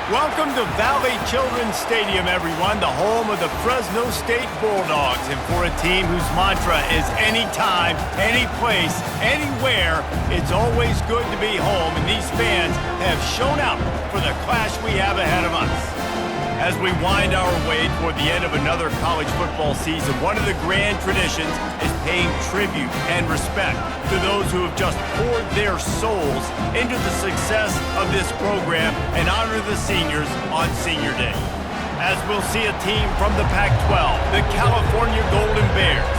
Welcome to Valley Children's Stadium, everyone, the home of the Fresno State Bulldogs. And for a team whose mantra is anytime, any place, anywhere, it's always good to be home. And these fans have shown out for the clash we have ahead of us. As we wind our way toward the end of another college football season, one of the grand traditions is paying tribute and respect to those who have just poured their souls into the success of this program and honor the seniors on Senior Day. As we'll see a team from the Pac-12, the California Golden Bears,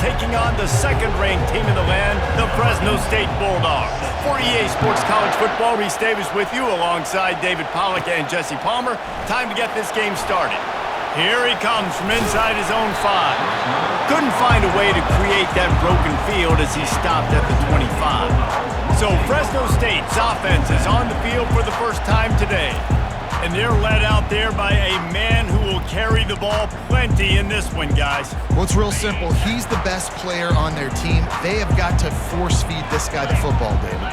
taking on the second-ranked team in the land, the Fresno State Bulldogs. For EA Sports College Football, Reese Davis with you alongside David Pollack and Jesse Palmer. Time to get this game started. Here he comes from inside his own 5. Couldn't find a way to create that broken field as he stopped at the 25. So Fresno State's offense is on the field for the first time today. And they're led out there by a man who will carry the ball plenty in this one, guys. Well, it's real simple. He's the best player on their team. They have got to force-feed this guy the football, David.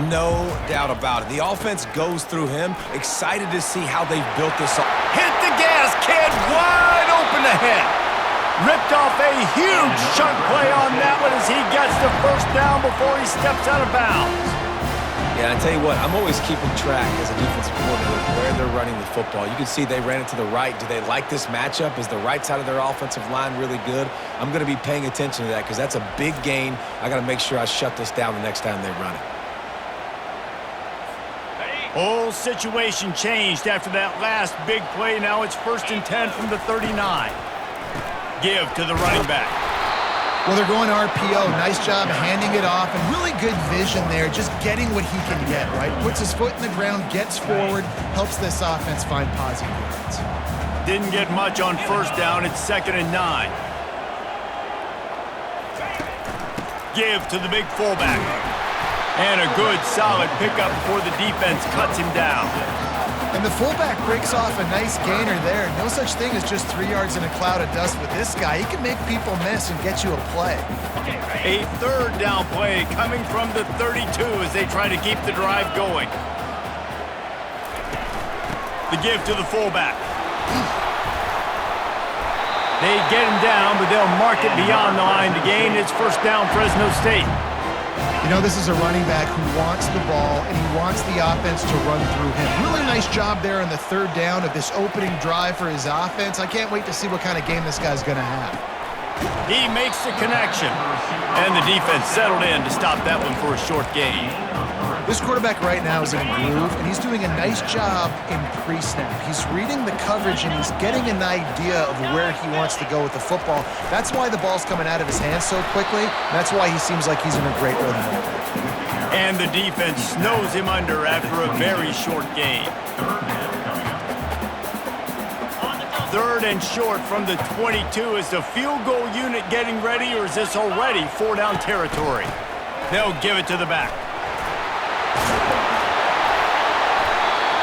No doubt about it. The offense goes through him. Excited to see how they've built this up. Hit the gas, kid. Wide open ahead. Ripped off a huge chunk play on that one as he gets the first down before he steps out of bounds. Yeah, I tell you what, I'm always keeping track as a defensive coordinator where they're running the football. You can see they ran it to the right. Do they like this matchup? Is the right side of their offensive line really good? I'm going to be paying attention to that because that's a big gain. I got to make sure I shut this down the next time they run it. Whole situation changed after that last big play. Now it's 1st and 10 from the 39. Give to the running back. Well, they're going RPO. Nice job handing it off, and really good vision there, just getting what he can get, right? Puts his foot in the ground, gets forward, helps this offense find positive yards. Didn't get much on first down. It's 2nd and 9. Give to the big fullback. And a good, solid pickup before the defense cuts him down. And the fullback breaks off a nice gainer there. No such thing as just 3 yards in a cloud of dust with this guy. He can make people miss and get you a play. A 3rd down play coming from the 32 as they try to keep the drive going. The give to the fullback. They get him down, but they'll mark it beyond the line to gain. It's 1st down, Fresno State. You know, this is a running back who wants the ball, and he wants the offense to run through him. Really nice job there on the 3rd down of this opening drive for his offense. I can't wait to see what kind of game this guy's going to have. He makes the connection, and the defense settled in to stop that one for a short gain. This quarterback right now is in a groove, and he's doing a nice job in pre-snap. He's reading the coverage, and he's getting an idea of where he wants to go with the football. That's why the ball's coming out of his hands so quickly. That's why he seems like he's in a great rhythm. And the defense snows him under after a very short gain. 3rd and short from the 22. Is the field goal unit getting ready, or is this already 4-down territory? They'll give it to the back.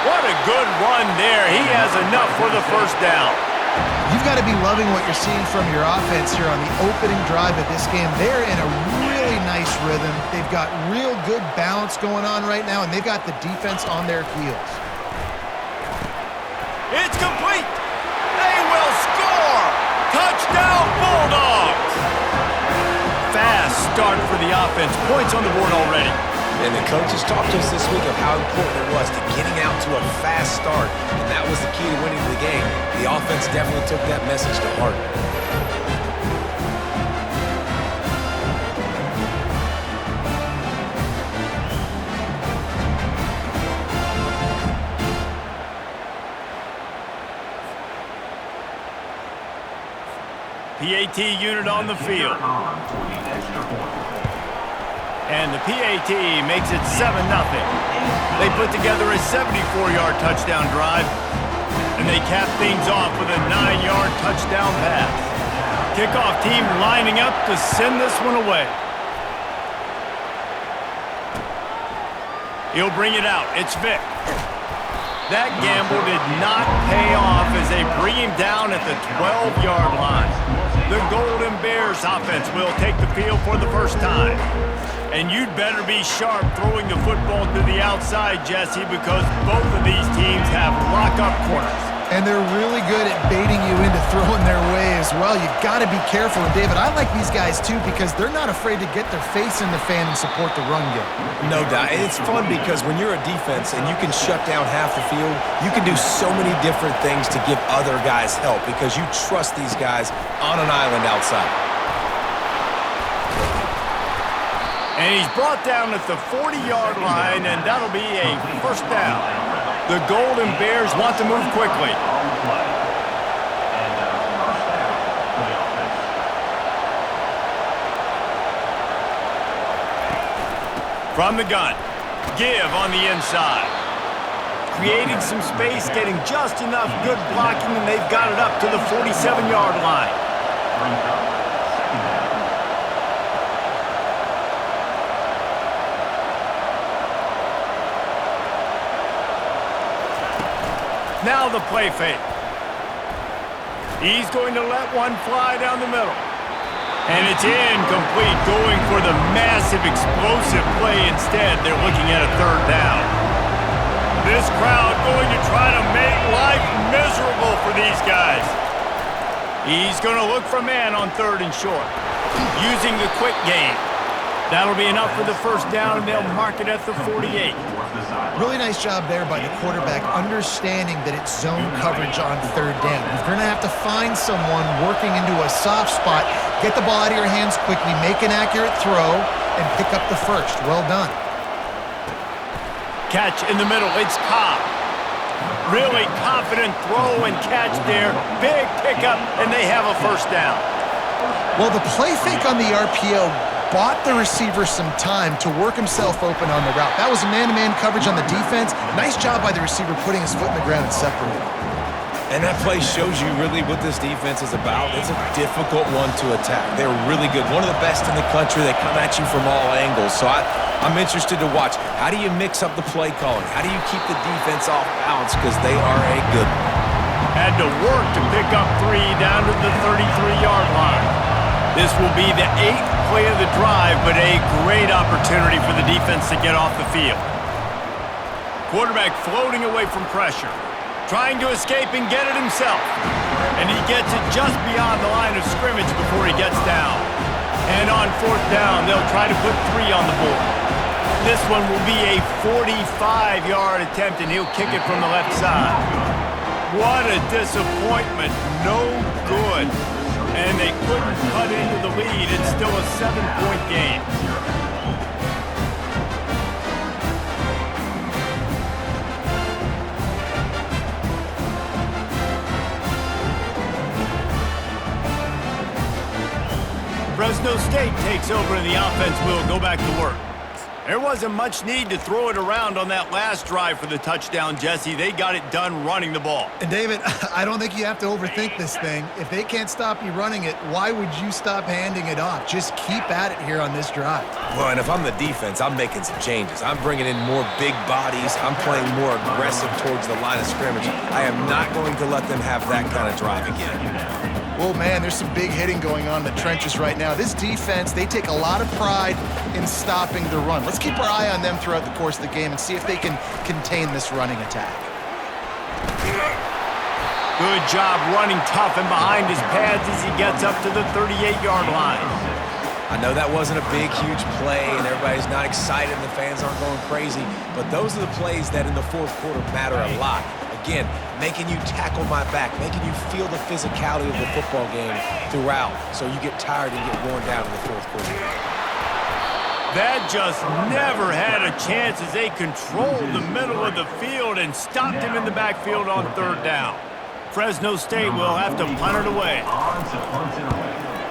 What a good run there. He has enough for the 1st down. You've got to be loving what you're seeing from your offense here on the opening drive of this game. They're in a really nice rhythm. They've got real good balance going on right now, and they've got the defense on their heels. It's complete. They will score. Touchdown, Bulldogs. Fast start for the offense. Points on the board already. And the coaches talked to us this week of how important it was to getting out to a fast start. And that was the key to winning the game. The offense definitely took that message to heart. PAT unit on the field. And the PAT makes it 7-0. They put together a 74-yard touchdown drive, and they cap things off with a 9-yard touchdown pass. Kickoff team lining up to send this one away. He'll bring it out. It's Vic. That gamble did not pay off as they bring him down at the 12-yard line. The Golden Bears offense will take the field for the first time. And you'd better be sharp throwing the football to the outside, Jesse, because both of these teams teams have lock-up corners. And they're really good at baiting you into throwing their way as well. You've got to be careful. And, David, I like these guys, too, because they're not afraid to get their face in the fan and support the run game. No doubt. And it's fun because when you're a defense and you can shut down half the field, you can do so many different things to give other guys help because you trust these guys on an island outside. And he's brought down at the 40-yard line, and that'll be a first down. The Golden Bears want to move quickly. From the gun, give on the inside. Creating some space, getting just enough good blocking, and they've got it up to the 47-yard line. Now the play fake. He's going to let one fly down the middle. And it's incomplete, going for the massive explosive play instead. They're looking at a third down. This crowd going to try to make life miserable for these guys. He's going to look for man on third and short. Using the quick game. That'll be enough for the first down, and they'll mark it at the 48. Really nice job there by the quarterback, understanding that it's zone coverage on third down. You're going to have to find someone working into a soft spot, get the ball out of your hands quickly, make an accurate throw, and pick up the first. Well done. Catch in the middle. It's Cobb. Really confident throw and catch there. Big pickup, and they have a first down. Well, the play fake on the RPO bought the receiver some time to work himself open on the route. That was a man-to-man coverage on the defense. Nice job by the receiver putting his foot in the ground and separating. And that play shows you really what this defense is about. It's a difficult one to attack. They're really good. One of the best in the country. They come at you from all angles. So I'm interested to watch. How do you mix up the play calling? How do you keep the defense off balance? Because they are a good one. Had to work to pick up 3 down to the 33-yard line. This will be the 8th play of the drive, but a great opportunity for the defense to get off the field. Quarterback floating away from pressure, trying to escape and get it himself. And he gets it just beyond the line of scrimmage before he gets down. And on fourth down, they'll try to put 3 on the board. This one will be a 45-yard attempt, and he'll kick it from the left side. What a disappointment. No good. And they couldn't cut into the lead. It's still a 7-point game. Fresno State takes over and the offense will go back to work. There wasn't much need to throw it around on that last drive for the touchdown, Jesse. They got it done running the ball. And, David, I don't think you have to overthink this thing. If they can't stop you running it, why would you stop handing it off? Just keep at it here on this drive. Well, and if I'm the defense, I'm making some changes. I'm bringing in more big bodies. I'm playing more aggressive towards the line of scrimmage. I am not going to let them have that kind of drive again. Well, man, there's some big hitting going on in the trenches right now. This defense, they take a lot of pride in stopping the run. Let's keep our eye on them throughout the course of the game and see if they can contain this running attack. Good job running tough and behind his pads as he gets up to the 38-yard line. I know that wasn't a big, huge play, and everybody's not excited, and the fans aren't going crazy, but those are the plays that in the fourth quarter matter a lot. Again, making you tackle my back, making you feel the physicality of the football game throughout, so you get tired and get worn down in the fourth quarter. That just never had a chance as they controlled the middle of the field and stopped him in the backfield on third down. Fresno State will have to punt it away.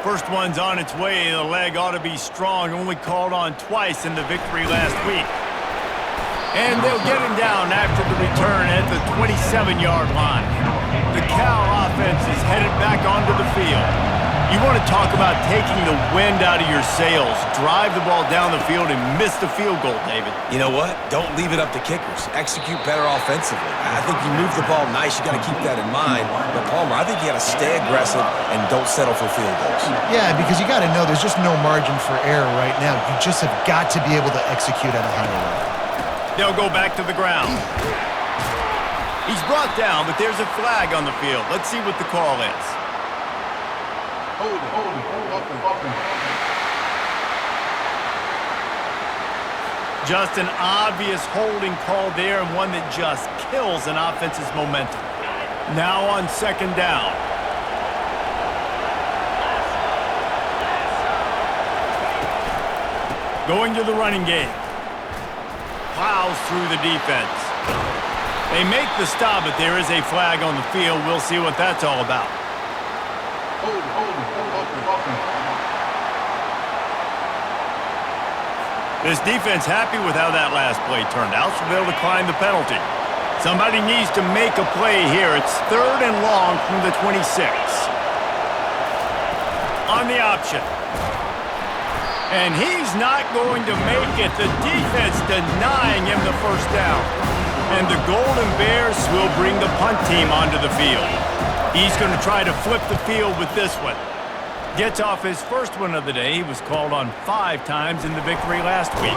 First one's on its way. The leg ought to be strong. Only called on twice in the victory last week. And they'll get him down after the return at the 27-yard line. The Cal offense is headed back onto the field. You want to talk about taking the wind out of your sails. Drive the ball down the field and miss the field goal, David. You know what? Don't leave it up to kickers. Execute better offensively. I think you move the ball nice. You got to keep that in mind. But, Palmer, I think you got to stay aggressive and don't settle for field goals. Yeah, because you got to know there's just no margin for error right now. You just have got to be able to execute at a higher level. They'll go back to the ground. He brought down, but there's a flag on the field. Let's see what the call is. Hold it. Just an obvious holding call there, and one that just kills an offense's momentum. Now on second down. Going to the running game. Plows through the defense. They make the stop, but there is a flag on the field. We'll see what that's all about. Hold it. This defense happy with how that last play turned out, so they'll decline the penalty. Somebody needs to make a play here. It's 3rd and long from the 26. On the option. And he's not going to make it. The defense denying him the first down. And the Golden Bears will bring the punt team onto the field. He's going to try to flip the field with this one. Gets off his first one of the day. He was called on 5 times in the victory last week.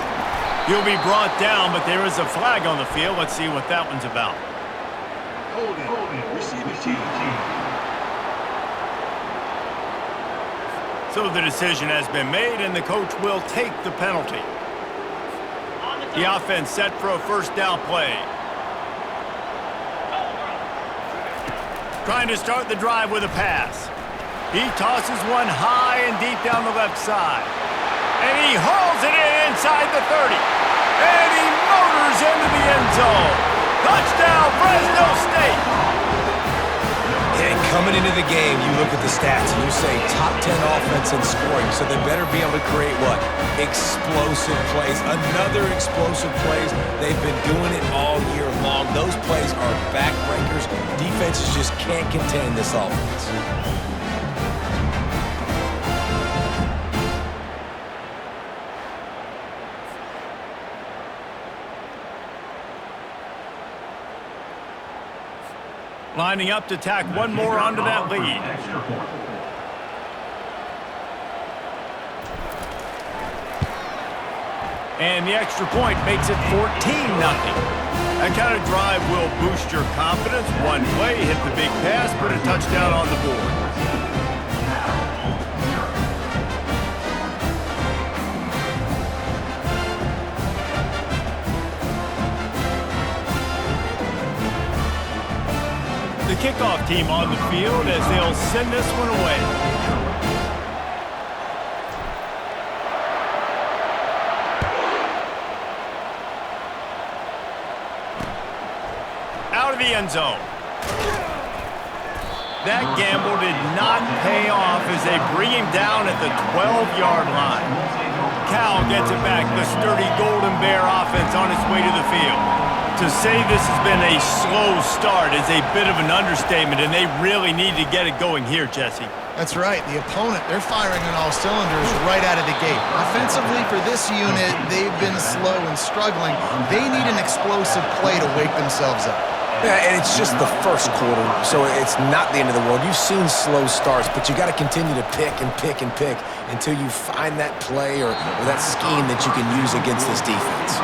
He'll be brought down, but there is a flag on the field. Let's see what that one's about. Hold it. Receive it. So the decision has been made, and the coach will take the penalty. The offense set for a first down play. Trying to start the drive with a pass. He tosses one high and deep down the left side. And he hauls it in inside the 30. And he motors into the end zone. Touchdown, Fresno State. And coming into the game, you look at the stats and you say top 10 offense in scoring, so they better be able to create what? Explosive plays. Another explosive plays. They've been doing it all year long. Those plays are backbreakers. Defenses just can't contain this offense. Lining up to tack one more onto that lead. And the extra point makes it 14-0. That kind of drive will boost your confidence. One play, hit the big pass, put a touchdown on the board. The kickoff team on the field as they'll send this one away. Out of the end zone. That gamble did not pay off as they bring him down at the 12-yard line. Cal gets it back. The sturdy Golden Bear offense on its way to the field. To say this has been a slow start is a bit of an understatement, and they really need to get it going here, Jesse. That's right. The opponent, they're firing on all cylinders right out of the gate. Offensively, for this unit, they've been slow and struggling. They need an explosive play to wake themselves up. Yeah, and it's just the first quarter, so it's not the end of the world. You've seen slow starts, but you got to continue to pick and pick and pick until you find that play or that scheme that you can use against this defense.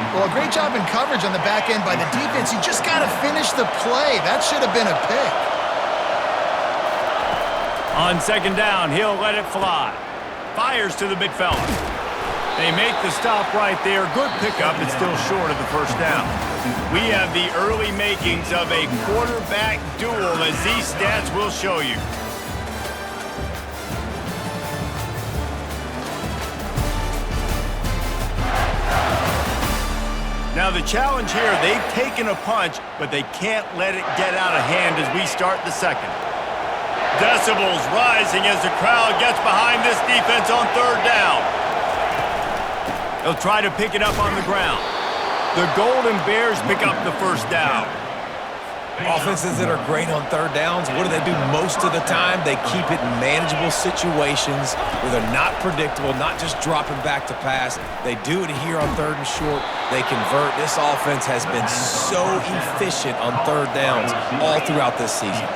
Well, a great job in coverage on the back end by the defense. You just got to finish the play. That should have been a pick. On second down, he'll let it fly. Fires to the big fella. They make the stop right there. Good pickup. It's still short of the first down. We have the early makings of a quarterback duel, as these stats will show you. Now the challenge here, they've taken a punch, but they can't let it get out of hand as we start the second. Decibels rising as the crowd gets behind this defense on third down. They'll try to pick it up on the ground. The Golden Bears pick up the first down. Offenses that are great on third downs, what do? Most of the time? They keep it in manageable situations where they're not predictable, not just dropping back to pass. They do it here on third and short. They convert. This offense has been so efficient on third downs all throughout this season.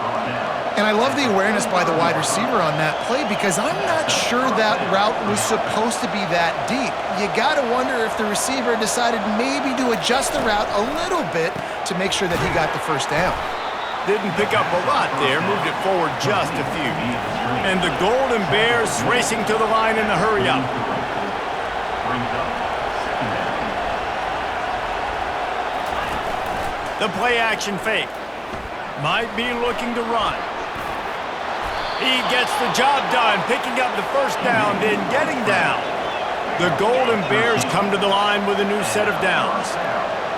And I love the awareness by the wide receiver on that play because I'm not sure that route was supposed to be that deep. You got to wonder if the receiver decided maybe to adjust the route a little bit to make sure that he got the first down. Didn't pick up a lot there, moved it forward just a few. And the Golden Bears racing to the line in the hurry-up. The play-action fake. Might be looking to run. He gets the job done, picking up the first down, then getting down. The Golden Bears come to the line with a new set of downs.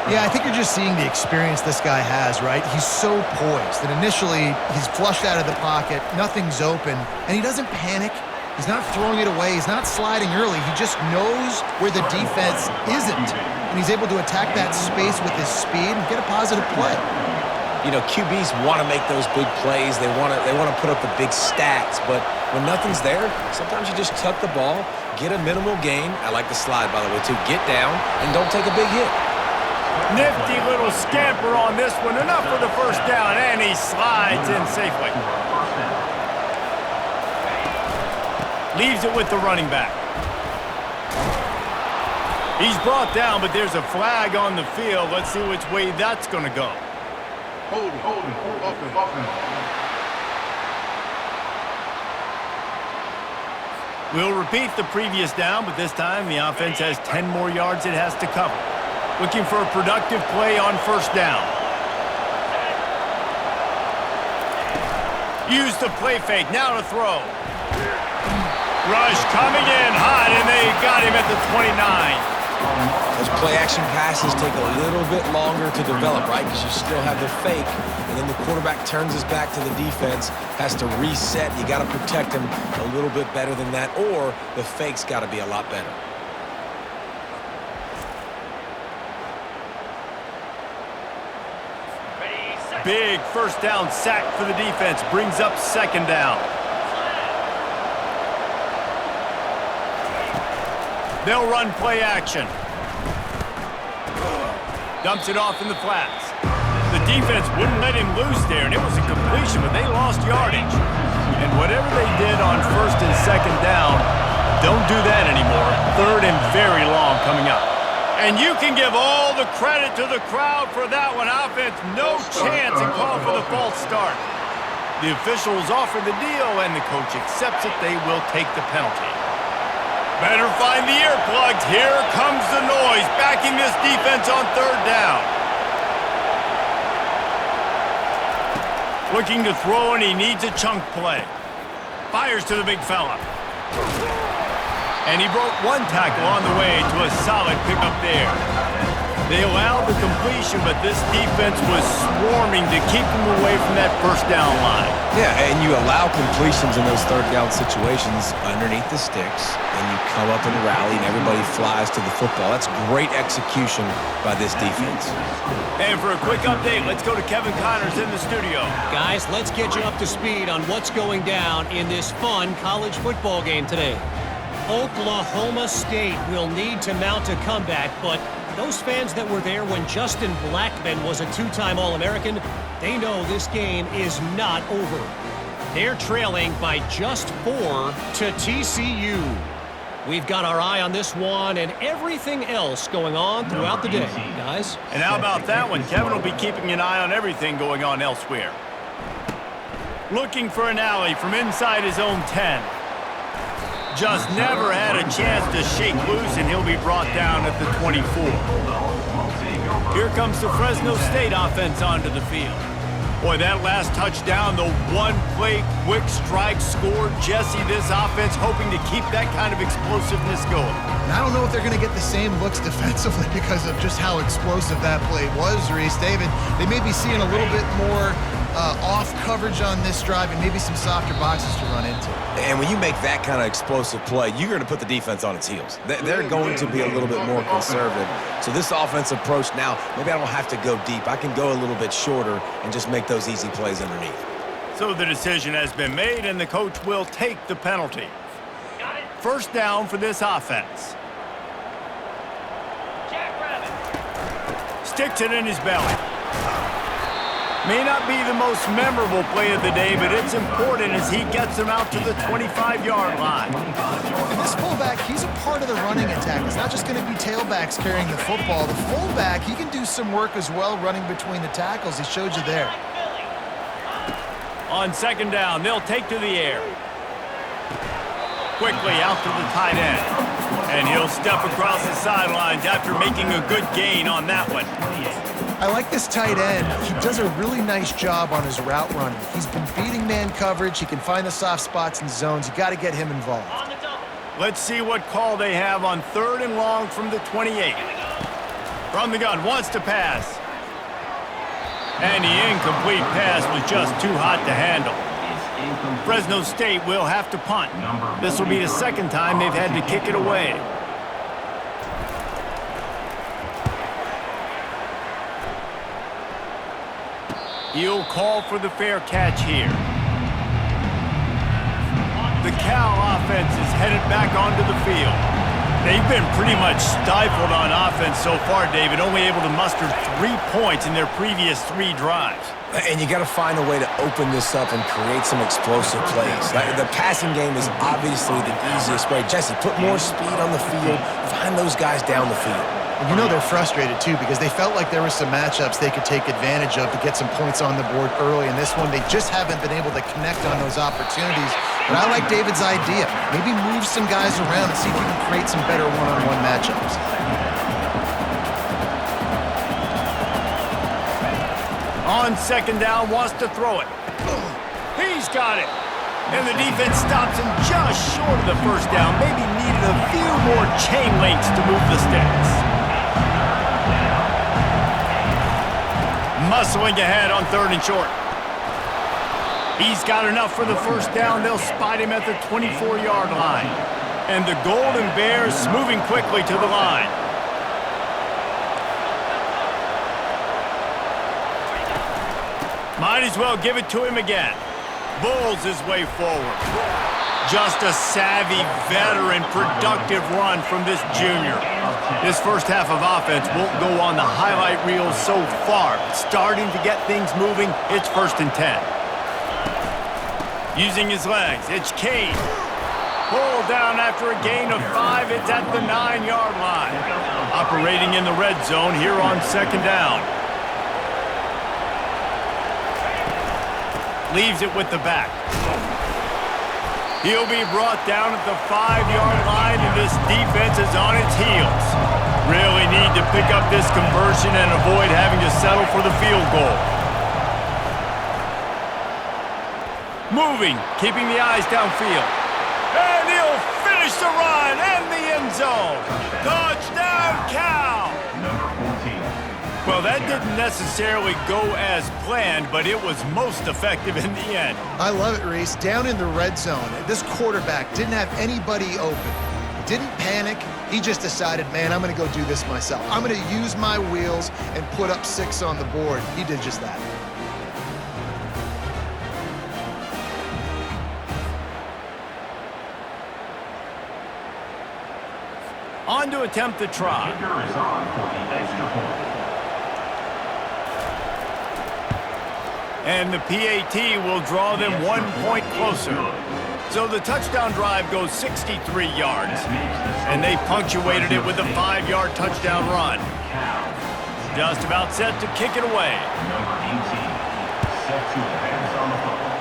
Yeah, I think you're just seeing the experience this guy has, right? He's so poised that initially he's flushed out of the pocket, nothing's open, and he doesn't panic. He's not throwing it away. He's not sliding early. He just knows where the defense isn't, and he's able to attack that space with his speed and get a positive play. You know, QBs want to make those big plays. They want to put up the big stats. But when nothing's there, sometimes you just tuck the ball, get a minimal gain. I like the slide, by the way, too. Get down and don't take a big hit. Nifty little scamper on this one. Enough for the first down, and he slides in safely. Leaves it with the running back. He's brought down, but there's a flag on the field. Let's see which way that's going to go. Hold it. We'll repeat the previous down, but this time the offense has 10 more yards it has to cover. Looking for a productive play on first down. Use the play fake, now to throw. Rush coming in hot, and they got him at the 29. Those play-action passes take a little bit longer to develop, right? Because you still have the fake, and then the quarterback turns his back to the defense, has to reset. You got to protect him a little bit better than that, or the fake's got to be a lot better. Big first down sack for the defense, brings up second down. They'll run play action. Dumps it off in the flats. The defense wouldn't let him loose there, and it was a completion, but they lost yardage. And whatever they did on first and second down, don't do that anymore. Third and very long coming up. And you can give all the credit to the crowd for that one. Offense, no chance, and call for the false start. The officials offer the deal, and the coach accepts it. They will take the penalty. Better find the earplugs. Here comes the noise, backing this defense on third down. Looking to throw, and he needs a chunk play. Fires to the big fella. And he broke one tackle on the way to a solid pickup there. They allowed the completion, but this defense was swarming to keep them away from that first down line. Yeah, and you allow completions in those third down situations underneath the sticks, and you come up and rally, and everybody flies to the football. That's great execution by this defense. And for a quick update, let's go to Kevin Connors in the studio. Guys, let's get you up to speed on what's going down in this fun college football game today. Oklahoma State will need to mount a comeback, but those fans that were there when Justin Blackmon was a two-time All-American, they know this game is not over. They're trailing by just 4 to TCU. We've got our eye on this one and everything else going on throughout the day, guys. And how about that one? Kevin will be keeping an eye on everything going on elsewhere. Looking for an alley from inside his own 10. Just never had a chance to shake loose, and he'll be brought down at the 24. Here comes the Fresno State offense onto the field. Boy, that last touchdown, the one-play quick strike score. Jesse, this offense hoping to keep that kind of explosiveness going. And I don't know if they're going to get the same looks defensively because of just how explosive that play was, Reese. David, they may be seeing a little bit more off coverage on this drive and maybe some softer boxes to run into. And when you make that kind of explosive play, you're going to put the defense on its heels. They're going to be a little bit more conservative. So this offensive approach now, maybe I don't have to go deep. I can go a little bit shorter and just make those easy plays underneath. So the decision has been made, and the coach will take the penalty. First down for this offense. Sticks it in his belly. May not be the most memorable play of the day, but it's important as he gets them out to the 25-yard line. And this fullback, he's a part of the running attack. It's not just going to be tailbacks carrying the football. The fullback, he can do some work as well running between the tackles. He showed you there. On second down, they'll take to the air. Quickly out to the tight end. And he'll step across the sidelines after making a good gain on that one. I like this tight end. He does a really nice job on his route running. He's been beating man coverage. He can find the soft spots and zones. You got to get him involved. Let's see what call they have on 3rd and long from the 28. From the gun, wants to pass. And the incomplete pass was just too hot to handle. Fresno State will have to punt. This will be the second time they've had to kick it away. He'll call for the fair catch here. The Cal offense is headed back onto the field. They've been pretty much stifled on offense so far, David, only able to muster 3 points in their previous 3 drives. And you got to find a way to open this up and create some explosive plays. The passing game is obviously the easiest way. Jesse, put more speed on the field. Find those guys down the field. And you know they're frustrated, too, because they felt like there were some matchups they could take advantage of to get some points on the board early. In this one, they just haven't been able to connect on those opportunities. But I like David's idea. Maybe move some guys around and see if you can create some better one-on-one matchups. On second down, wants to throw it. He's got it. And the defense stops him just short of the first down. Maybe needed a few more chain links to move the sticks. Muscling ahead on 3rd and short. He's got enough for the first down. They'll spot him at the 24-yard line. And the Golden Bears moving quickly to the line. Might as well give it to him again. Bulls his way forward. Just a savvy, veteran, productive run from this junior. This first half of offense won't go on the highlight reel so far. Starting to get things moving, it's 1st and 10. Using his legs, it's Kane. Pulled down after a gain of 5, it's at the 9-yard line. Operating in the red zone here on second down. Leaves it with the back. He'll be brought down at the 5-yard line, and this defense is on its heels. Really need to pick up this conversion and avoid having to settle for the field goal. Moving, keeping the eyes downfield. And he'll finish the run and the end zone. Touchdown, Cal! Number 14. Well, that didn't necessarily go as planned, but it was most effective in the end. I love it, Reese. Down in the red zone, this quarterback didn't have anybody open. Didn't panic. He just decided, man, I'm going to go do this myself. I'm going to use my wheels and put up 6 on the board. He did just that. On to attempt the try. Kicker is on for the extra point. And the PAT will draw them 1 point closer. So the touchdown drive goes 63 yards. And they punctuated it with a 5-yard touchdown run. Just about set to kick it away. Number 18. Set to advance on the football.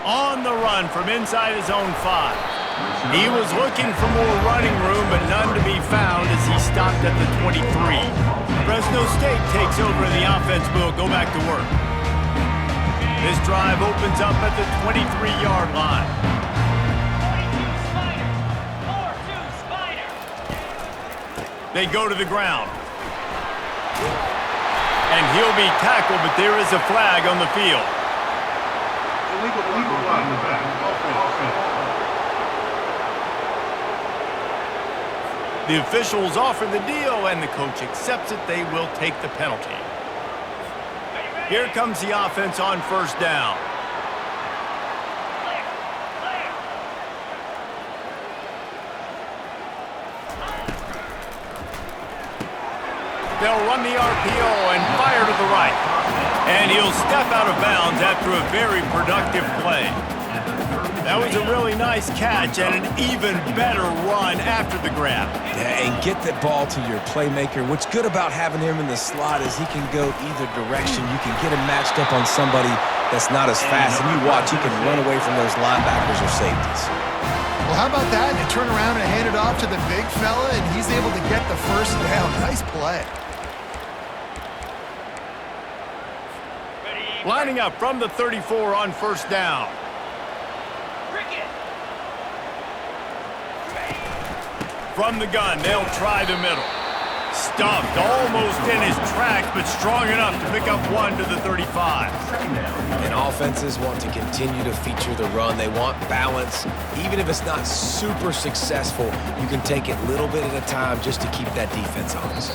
On the run from inside his own 5. He was looking for more running room, but none to be found as he stopped at the 23. Fresno State takes over and the offense will go back to work. This drive opens up at the 23-yard line. They go to the ground. And he'll be tackled, but there is a flag on the field. Illegal on the back. Offense. The officials offer the deal, and the coach accepts it. They will take the penalty. Here comes the offense on first down. They'll run the RPO and fire to the right. And he'll step out of bounds after a very productive play. That was a really nice catch and an even better run after the grab. Yeah, and get the ball to your playmaker. What's good about having him in the slot is he can go either direction. You can get him matched up on somebody that's not as fast. And you watch, he can run away from those linebackers or safeties. Well, how about that? They turn around and hand it off to the big fella, and he's able to get the first down. Nice play. Lining up from the 34 on first down. From the gun, they'll try the middle. Stuffed almost in his tracks, but strong enough to pick up one to the 35. And offenses want to continue to feature the run. They want balance. Even if it's not super successful, you can take it little bit at a time just to keep that defense honest.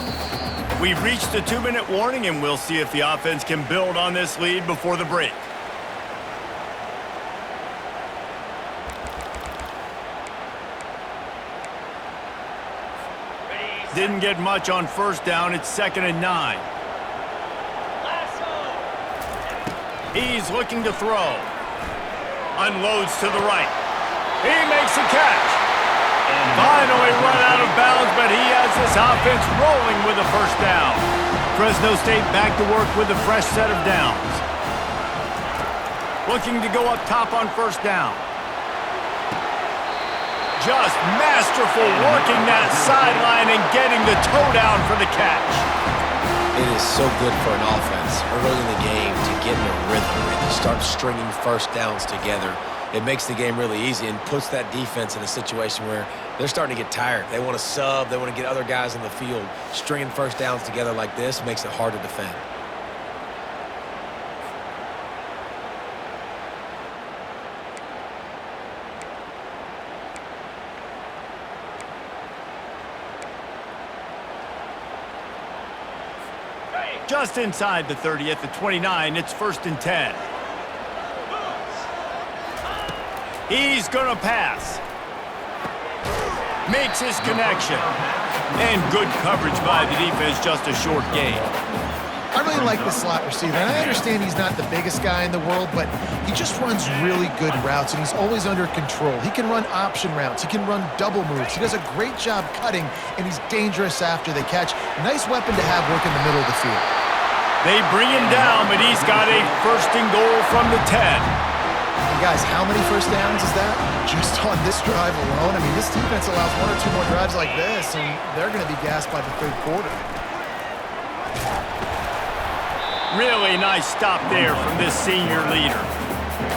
We've reached the 2-minute warning, and we'll see if the offense can build on this lead before the break. Didn't get much on first down. It's 2nd and 9. He's looking to throw. Unloads to the right. He makes a catch. Finally run out of bounds, but he has this offense rolling with a first down. Fresno State back to work with a fresh set of downs. Looking to go up top on first down. Just masterful working that sideline and getting the toe down for the catch. It is so good for an offense early in the game to get in a rhythm and to start stringing first downs together. It makes the game really easy and puts that defense in a situation where they're starting to get tired. They want to sub. They want to get other guys in the field. Stringing first downs together like this makes it hard to defend. Just inside the 30 at the 29, it's 1st and 10. He's going to pass. Makes his connection. And good coverage by the defense, just a short gain. I really like the slot receiver, and I understand he's not the biggest guy in the world, but he just runs really good routes, and he's always under control. He can run option routes. He can run double moves. He does a great job cutting, and he's dangerous after the catch. Nice weapon to have work in the middle of the field. They bring him down, but he's got a 1st and goal from the 10. And guys, how many first downs is that? Just on this drive alone? I mean, this defense allows 1 or 2 more drives like this, and they're going to be gassed by the 3rd quarter. Really nice stop there from this senior leader.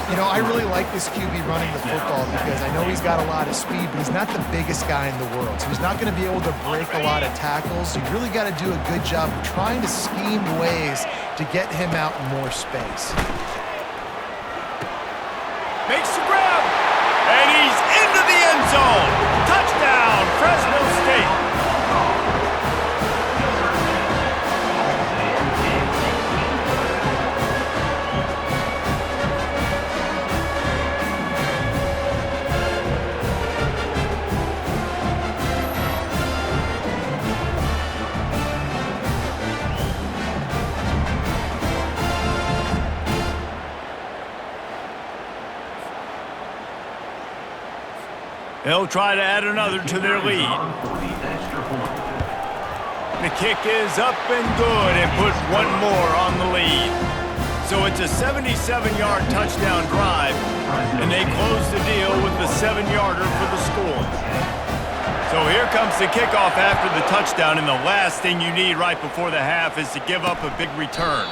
You know, I really like this QB running the football because I know he's got a lot of speed, but he's not the biggest guy in the world. So he's not going to be able to break a lot of tackles. You really got to do a good job of trying to scheme ways to get him out in more space. Makes the grab, and he's into the end zone. Touchdown, Fresno State. They'll try to add another to their lead. The kick is up and good and puts one more on the lead. So it's a 77-yard touchdown drive, and they close the deal with the 7-yarder for the score. So here comes the kickoff after the touchdown, and the last thing you need right before the half is to give up a big return.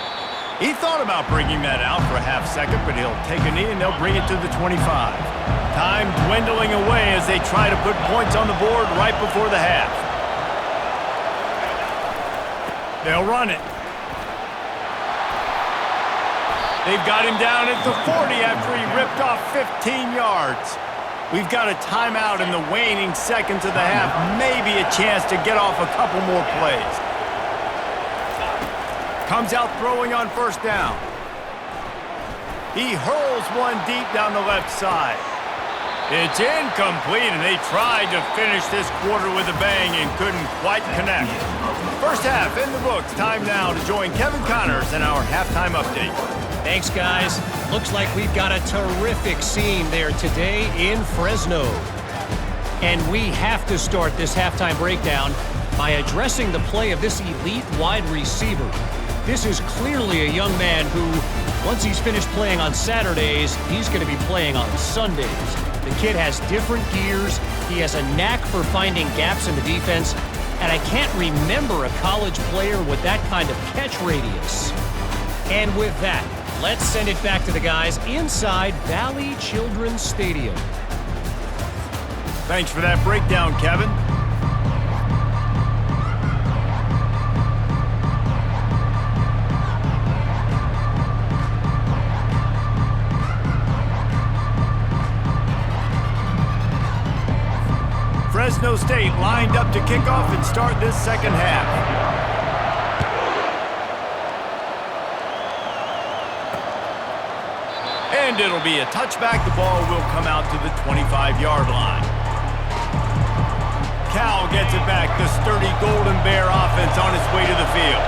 He thought about bringing that out for a half second, but he'll take a knee and they'll bring it to the 25. Time dwindling away as they try to put points on the board right before the half. They'll run it. They've got him down at the 40 after he ripped off 15 yards. We've got a timeout in the waning seconds of the half. Maybe a chance to get off a couple more plays. Comes out throwing on first down. He hurls one deep down the left side. It's incomplete, and they tried to finish this quarter with a bang and couldn't quite connect. First half in the books. Time now to join Kevin Connors in our halftime update. Thanks, guys. Looks like we've got a terrific scene there today in Fresno. And we have to start this halftime breakdown by addressing the play of this elite wide receiver. This is clearly a young man who, once he's finished playing on Saturdays, he's going to be playing on Sundays. The kid has different gears. He has a knack for finding gaps in the defense. And I can't remember a college player with that kind of catch radius. And with that, let's send it back to the guys inside Valley Children's Stadium. Thanks for that breakdown, Kevin. Fresno State lined up to kick off and start this second half. And it'll be a touchback. The ball will come out to the 25-yard line. Cal gets it back. The sturdy Golden Bear offense on its way to the field.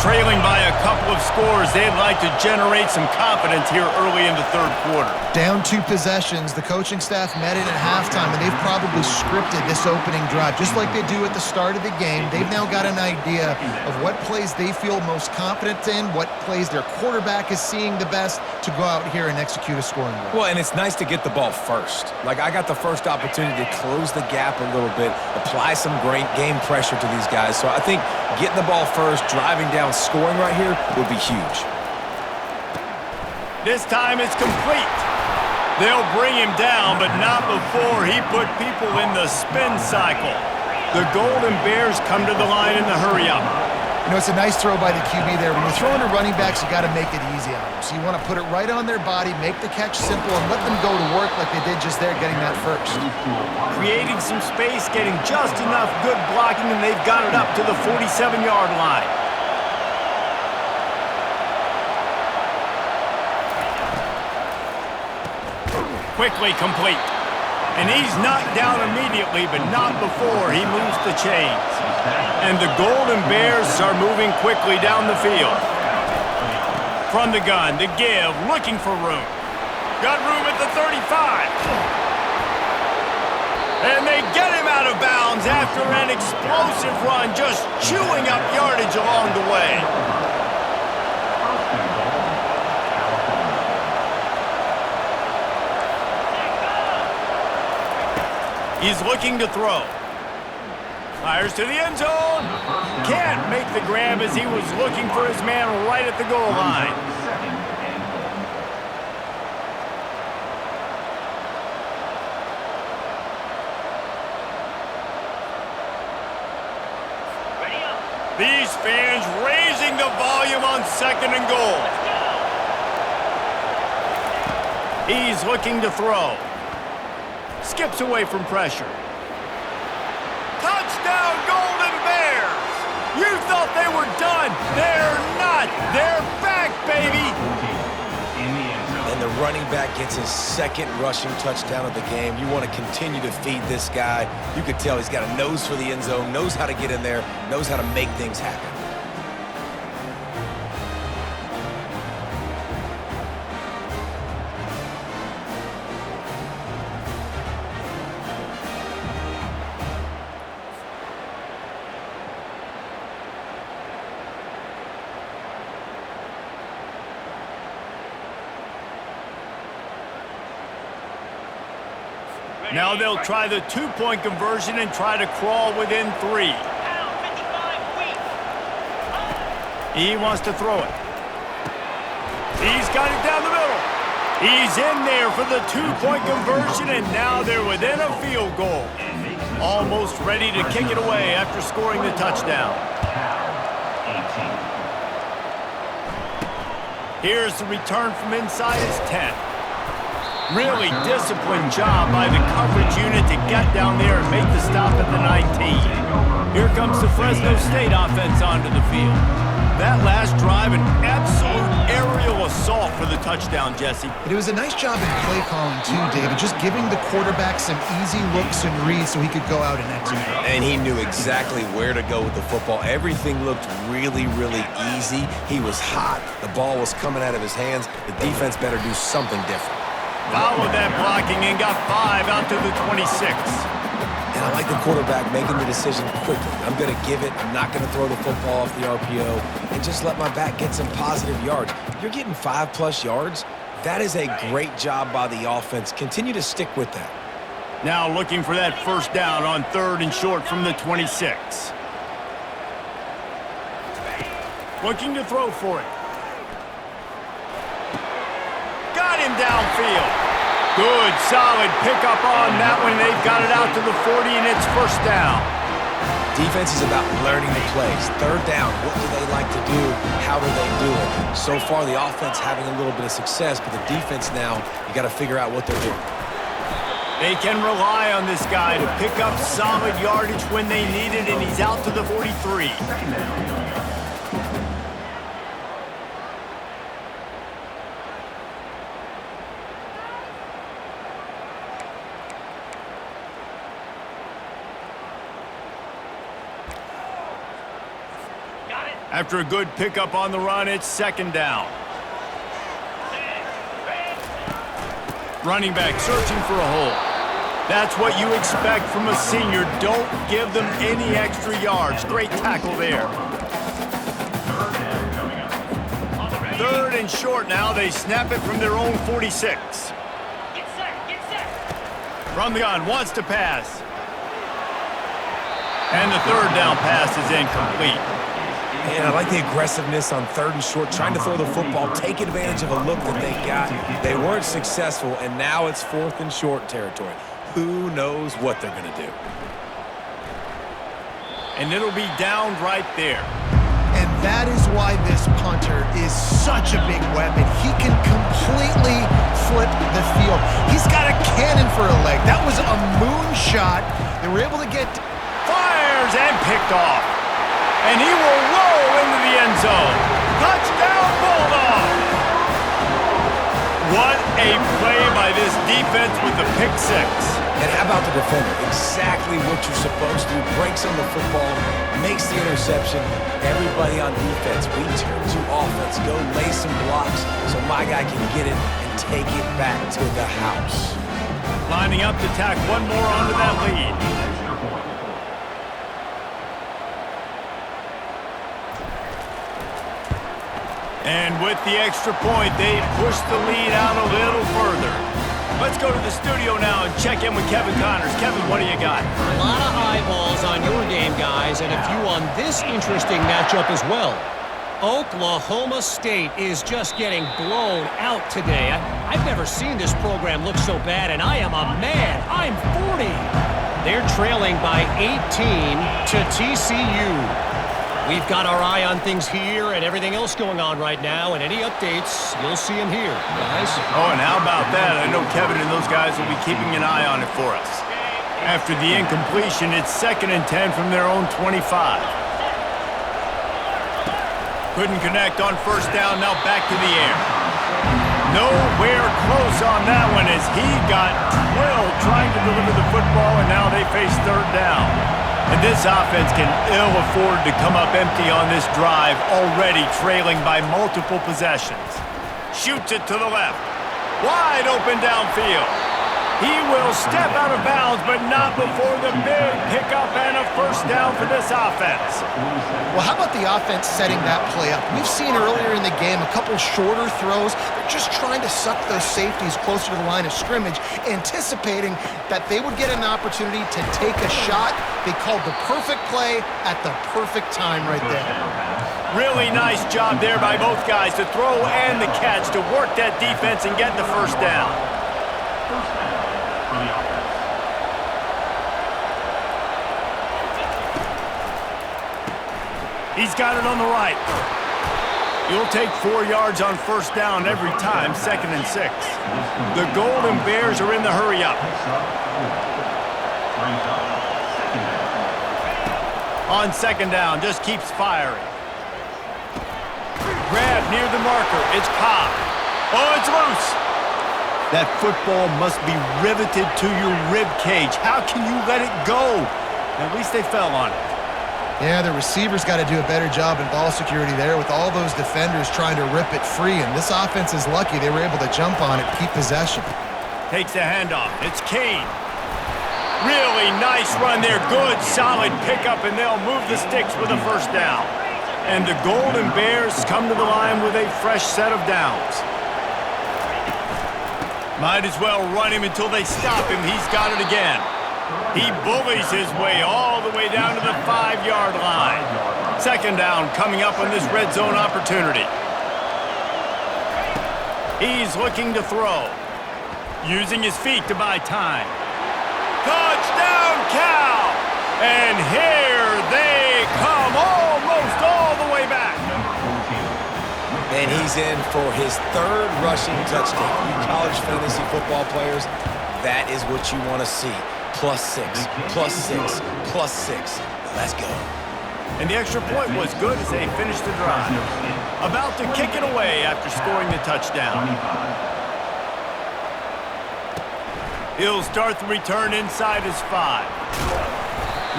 Trailing by a couple of scores, they'd like to generate some confidence here early in the third quarter. Down 2 possessions, the coaching staff met in at halftime, and they've probably scripted this opening drive. Just like they do at the start of the game, they've now got an idea of what plays they feel most confident in, what plays their quarterback is seeing the best to go out here and execute a scoring drive. Well, and it's nice to get the ball first. Like, I got the first opportunity to close the gap a little bit, apply some great game pressure to these guys. So I think getting the ball first, driving down, scoring right here will be huge. This time it's complete. They'll bring him down, but not before he put people in the spin cycle. The Golden Bears come to the line in the hurry-up. You know, it's a nice throw by the QB there. When you're throwing to running backs, you got to make it easy on them. So you want to put it right on their body, make the catch simple, and let them go to work like they did just there, getting that first. Creating some space, getting just enough good blocking, and they've got it up to the 47-yard line. Quickly complete. And he's knocked down immediately, but not before he moves the chains. And the Golden Bears are moving quickly down the field. From the gun, the give, looking for room. Got room at the 35. And they get him out of bounds after an explosive run, just chewing up yardage along the way. He's looking to throw. Fires to the end zone. Can't make the grab as he was looking for his man right at the goal line. These fans raising the volume on 2nd and goal. He's looking to throw. Skips away from pressure. Touchdown, Golden Bears! You thought they were done. They're not. They're back, baby! And the running back gets his 2nd rushing touchdown of the game. You want to continue to feed this guy. You could tell he's got a nose for the end zone, knows how to get in there, knows how to make things happen. Now they'll try the 2-point conversion and try to crawl within 3. He wants to throw it. He's got it down the middle. He's in there for the 2-point conversion, and now they're within a field goal. Almost ready to kick it away after scoring the touchdown. Here's the return from inside his 10. Really disciplined job by the coverage unit to get down there and make the stop at the 19. Here comes the Fresno State offense onto the field. That last drive, an absolute aerial assault for the touchdown, Jesse. But it was a nice job in play calling too, David, just giving the quarterback some easy looks and reads so he could go out and execute. And he knew exactly where to go with the football. Everything looked really, really easy. He was hot. The ball was coming out of his hands. The defense better do something different. Followed that blocking and got 5 out to the 26. And I like the quarterback making the decision quickly. I'm going to give it. I'm not going to throw the football off the RPO and just let my back get some positive yards. You're getting 5+ yards. That is a great job by the offense. Continue to stick with that. Now looking for that first down on 3rd and short from the 26. Looking to throw for it. Got him downfield. Good, solid pickup on that one. They've got it out to the 40, and it's first down. Defense is about learning the plays. 3rd down, what do they like to do? How do they do it? So far, the offense having a little bit of success, but the defense now, you got to figure out what they're doing. They can rely on this guy to pick up solid yardage when they need it, and he's out to the 43. After a good pickup on the run, it's 2nd down. Running back searching for a hole. That's what you expect from a senior. Don't give them any extra yards. Great tackle there. 3rd and short now. They snap it from their own 46. From the gun, wants to pass. And the 3rd down pass is incomplete. And I like the aggressiveness on 3rd and short, trying to throw the football, take advantage of a look that they got. They weren't successful, and now it's 4th and short territory. Who knows what they're going to do? And it'll be down right there. And that is why this punter is such a big weapon. He can completely flip the field. He's got a cannon for a leg. That was a moonshot. They were able to get... Fires and picked off. And he will roll into the end zone. Touchdown, Bulldogs! What a play by this defense with the pick 6. And how about the defender? Exactly what you're supposed to do. Breaks on the football, makes the interception. Everybody on defense, we turn to offense. Go lay some blocks so my guy can get it and take it back to the house. Lining up to tack one more onto that lead. And with the extra point, they push the lead out a little further. Let's go to the studio now and check in with Kevin Connors. Kevin, what do you got? A lot of eyeballs on your game, guys, and a few on this interesting matchup as well. Oklahoma State is just getting blown out today. I've never seen this program look so bad, and I am a man. I'm 40. They're trailing by 18 to TCU. We've got our eye on things here and everything else going on right now, and any updates, you'll see them here, guys. Oh, and how about that? I know Kevin and those guys will be keeping an eye on it for us. After the incompletion, it's 2nd and 10 from their own 25. Couldn't connect on first down, now back to the air. Nowhere close on that one as he got drilled trying to deliver the football, and now they face 3rd down. And this offense can ill afford to come up empty on this drive, already trailing by multiple possessions. Shoots it to the left. Wide open downfield. He will step out of bounds, but not before the big pickup and a first down for this offense. Well, how about the offense setting that play up? We've seen earlier in the game a couple shorter throws. They're just trying to suck those safeties closer to the line of scrimmage, anticipating that they would get an opportunity to take a shot. They called the perfect play at the perfect time right there. Really nice job there by both guys to throw and the catch to work that defense and get the first down. He's got it on the right. You'll take 4 yards on first down every time, 2nd and 6. The Golden Bears are in the hurry up. On 2nd down, just keeps firing. Grabbed near the marker. It's Cobb. Oh, it's loose. That football must be riveted to your rib cage. How can you let it go? At least they fell on it. Yeah, the receivers got to do a better job in ball security there with all those defenders trying to rip it free, and this offense is lucky they were able to jump on it, keep possession. Takes the handoff. It's Kane. Really nice run there. Good, solid pickup, and they'll move the sticks with a first down. And the Golden Bears come to the line with a fresh set of downs. Might as well run him until they stop him. He's got it again. He bullies his way all the way down to the 5-yard line. Second down coming up on this red zone opportunity. He's looking to throw. Using his feet to buy time. Touchdown, Cal! And here they come, almost all the way back. And he's in for his third rushing touchdown. You college fantasy football players, that is what you want to see. +6, +6, +6. Let's go. And the extra point was good as they finished the drive. About to kick it away after scoring the touchdown. He'll start the return inside his 5.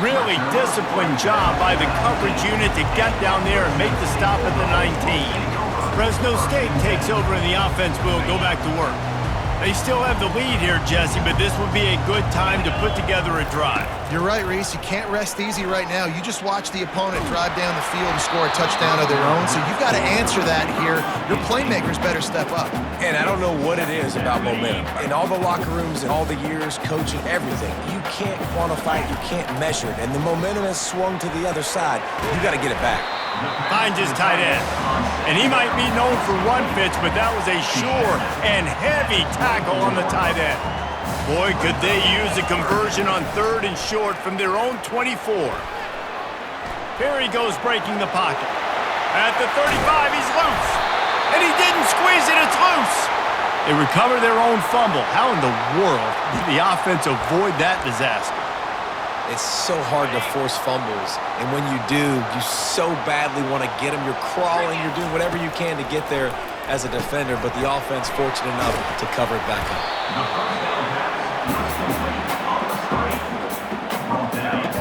Really disciplined job by the coverage unit to get down there and make the stop at the 19. Fresno State takes over and the offense will go back to work. They still have the lead here, Jesse, but this would be a good time to put together a drive. You're right, Reese. You can't rest easy right now. You just watch the opponent drive down the field and score a touchdown of their own, so you've got to answer that here. Your playmakers better step up. And I don't know what it is about momentum. In all the locker rooms and all the years, coaching, everything, you can't quantify it, you can't measure it. And the momentum has swung to the other side. You got to get it back. Finds his tight end. And he might be known for run fits, but that was a sure and heavy tackle on the tight end. Boy, could they use a conversion on 3rd and short from their own 24. Here he goes breaking the pocket. At the 35, he's loose. And he didn't squeeze it, it's loose. They recover their own fumble. How in the world did the offense avoid that disaster? It's so hard to force fumbles, and when you do, you so badly want to get them. You're crawling, you're doing whatever you can to get there as a defender, but the offense fortunate enough to cover it back up.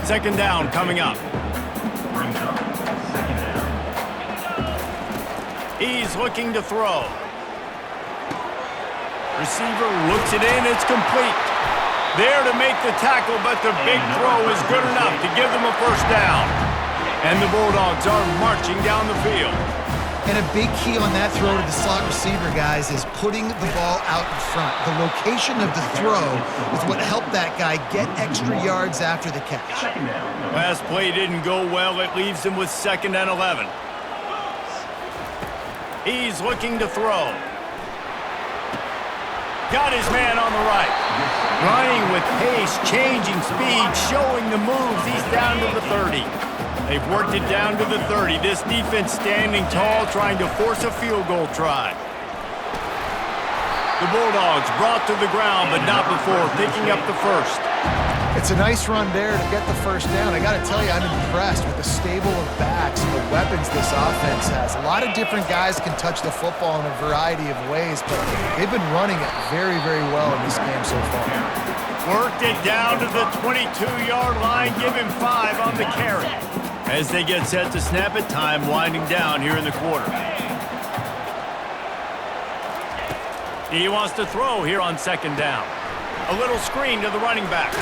Second down coming up. He's looking to throw. Receiver looks it in, it's complete. There to make the tackle, but the big throw is good enough to give them a first down. And the Bulldogs are marching down the field. And a big key on that throw to the slot receiver, guys, is putting the ball out in front. The location of the throw is what helped that guy get extra yards after the catch. Last play didn't go well. It leaves him with 2nd and 11. He's looking to throw. Got his man on the right. Running with pace, changing speed, showing the moves. He's down to the 30. They've worked it down to the 30. This defense standing tall, trying to force a field goal try. The Bulldogs brought to the ground, but not before picking up the first. It's a nice run there to get the first down. I got to tell you, I'm impressed with the stable of backs and the weapons this offense has. A lot of different guys can touch the football in a variety of ways, but they've been running it very, very well in this game so far. Worked it down to the 22-yard line, give him 5 on the carry. As they get set to snap it, time winding down here in the quarter. He wants to throw here on 2nd down. A little screen to the running back.